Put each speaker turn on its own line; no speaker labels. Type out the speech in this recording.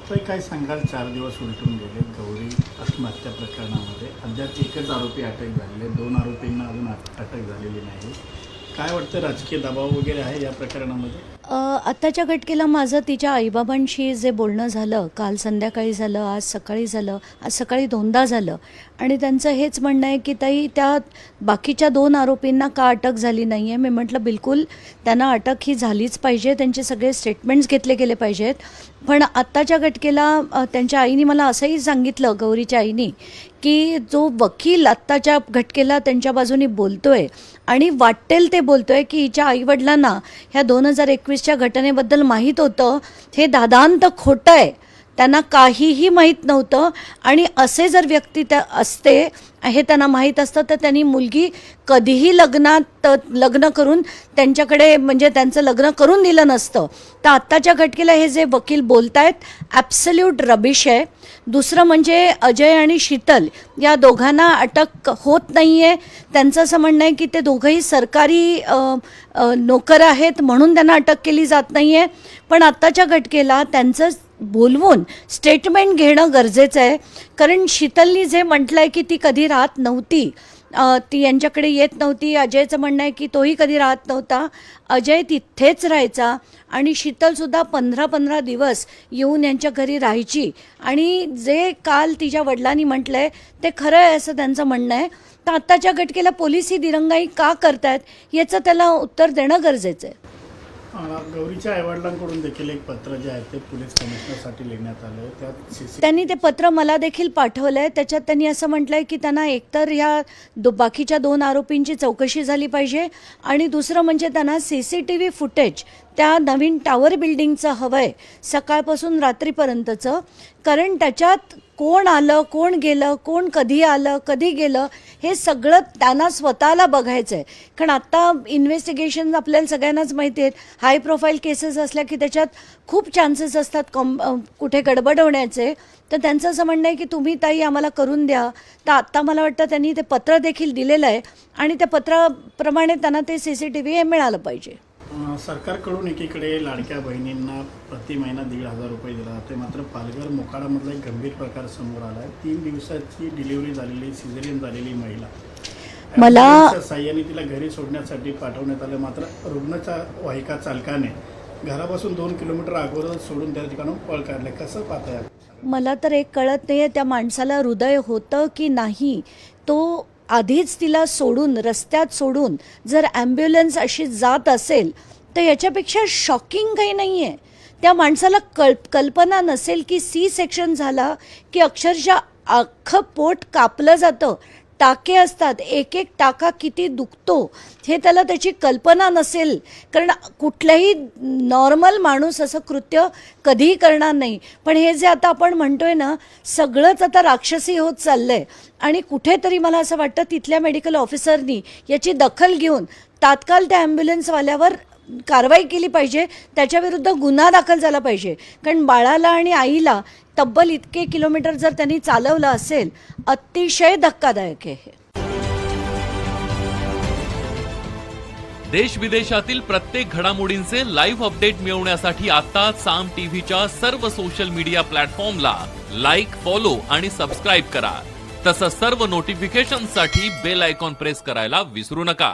तर काय सांगाल, 4 दिवस उलटून गेले गौरी आत्महत्या प्रकरणामध्ये अद्याप एकच आरोपी अटक झालेले, 2 आरोपींना अजून अटक झालेली नाही. काय वाटतं, राजकीय दबाव वगैरे आहे या प्रकरणामध्ये?
आत्ताच्या घटकेला माझं तिच्या आईबाबांशी जे बोलणं झालं, काल संध्याकाळी झालं, आज सकाळी झालं, आज सकाळी 2दा झालं आणि त्यांचं हेच म्हणणं आहे की ताई त्या बाकीच्या 2 आरोपींना का अटक झाली नाही आहे. मी म्हटलं बिलकुल त्यांना अटक ही झालीच पाहिजे, त्यांचे सगळे स्टेटमेंट्स घेतले गेले पाहिजेत. पण आत्ताच्या घटकेला त्यांच्या आईने मला असंही सांगितलं, गौरीच्या आईनी, की जो वकील आत्ताच्या घटकेला त्यांच्या बाजूने बोलतोय आणि वाटेल ते बोलतोय की हिच्या आईवडिलांना ह्या 2021च्या घटनेबद्दल माहीत होतं, हे दादांत खोटं आहे, त्यांना काहीही माहीत नव्हतं. आणि असे जर व्यक्ती त्या असते हे त्यांना माहीत असतं तर त्यांनी मुलगी कधीही लग्न करून त्यांच्याकडे म्हणजे त्यांचं लग्न करून दिलं नसतं. तर आत्ताच्या घटकेला हे जे वकील बोलत आहेत ॲब्सल्यूट रबिश आहे. दुसरं म्हणजे अजय आणि शीतल या दोघांना अटक होत नाही आहे. त्यांचं असं म्हणणं आहे की ते दोघंही सरकारी नोकर आहेत म्हणून त्यांना अटक केली जात नाही आहे. पण आत्ताच्या घटकेला त्यांचं बोलवून स्टेटमेंट घेणं गरजेचं आहे. कारण शीतलनी जे म्हटलं आहे की ती कधी राहत नव्हती, ती यांच्याकडे येत नव्हती. अजयचं म्हणणं आहे की तोही कधी राहत नव्हता, अजय तिथेच राहायचा आणि शीतलसुद्धा 15-15 दिवस येऊन यांच्या घरी राहायची. आणि जे काल तिच्या वडिलांनी म्हटलं आहे ते खरं आहे असं त्यांचं म्हणणं आहे. तर आत्ताच्या घटकेला पोलीस ही दिरंगाई का करतायत याचं त्याला उत्तर देणं गरजेचं आहे.
गौरीच्या आईवडिलांकडून देखील एक पत्र जे आहे ते पोलीस कमिशनरसाठी लिहिण्यात आलं. त्यात
त्यांनी ते पत्र मला देखील पाठवलं आहे. त्याच्यात त्यांनी असं म्हटलं आहे की त्यांना एकतर ह्या बाकीच्या 2 आरोपींची चौकशी झाली पाहिजे आणि दुसरं म्हणजे त्यांना CCTV फुटेज त्या नवीन टावर बिल्डिंगचं हवं आहे सकाळपासून रात्रीपर्यंतचं. कारण त्याच्यात कोण आलं, कोण गेलं, कोण कधी आलं, कधी गेलं हे सगळं त्यांना स्वतःला बघायचं आहे. कारण आत्ता इन्व्हेस्टिगेशन आपल्याला सगळ्यांनाच माहिती आहेत, हाय प्रोफाईल केसेस असल्या की त्याच्यात खूप चान्सेस असतात कुठे गडबड होण्याचे. तर त्यांचं असं म्हणणं आहे की तुम्ही ताई आम्हाला करून द्या. तर आत्ता मला वाटतं त्यांनी ते पत्र देखील दिलेलं आहे आणि त्या पत्राप्रमाणे त्यांना ते CCTV हे मिळालं पाहिजे.
सरकारकडून एकीकडे लाडक्या बहिणींना प्रति महिना 1,500 रुपये दिला जाते, मात्र पालघर मोखाडामधला एक गंभीर प्रकार समोर आला आहे. 3 दिवसाची डिलिव्हरी झालेली, सिझेरियन झालेली महिला, मला साह्याने तिला घरी सोडण्यासाठी पाठवण्यात आलं, मात्र रुग्णाच्या वाहिका चालकाने घरापासून 2 किलोमीटर अगोदर सोडून त्या ठिकाणून पळ काढले. कसं पाहताय?
मला तर एक कळत नाही आहे त्या माणसाला हृदय होतं की नाही. तो आधीच तिला सोडून, रस्त्यात सोडून जर ॲम्ब्युलन्स अशी जात असेल तर याच्यापेक्षा शॉकिंग काही नाही आहे. त्या माणसाला कल्पना नसेल की C-सेक्शन झाला की अक्षरशः अख्खं पोट कापलं जातं, टाके असतात, एक एक टाका किती दुखतो हे त्याला त्याची कल्पना नसेल. कारण कुठलाही नॉर्मल माणूस असं कृत्य कधीही करणार नाही. पण हे जे आता आपण म्हणतोय ना, सगळंच आता राक्षसी होत चाललं आहे. आणि कुठेतरी मला असं वाटतं तिथल्या मेडिकल ऑफिसरनी याची दखल घेऊन तात्काळ त्या ॲम्ब्युलन्सवाल्यावर कारवाई केली पाहिजे, त्याच्याविरुद्ध गुन्हा दाखल झाला पाहिजे. कारण बाळाला आणि आईला तब्बल इतके किलोमीटर जर त्यांनी चालवलं असेल, अतिशय धक्कादायक आहे.
देश विदेशातील प्रत्येक घडामोडींचे लाईव्ह अपडेट मिळवण्यासाठी आता साम टीव्हीच्या सर्व सोशल मीडिया प्लॅटफॉर्मला लाईक, फॉलो आणि सबस्क्राईब करा. तसंच सर्व नोटिफिकेशनसाठी बेल आयकॉन प्रेस करायला विसरू नका.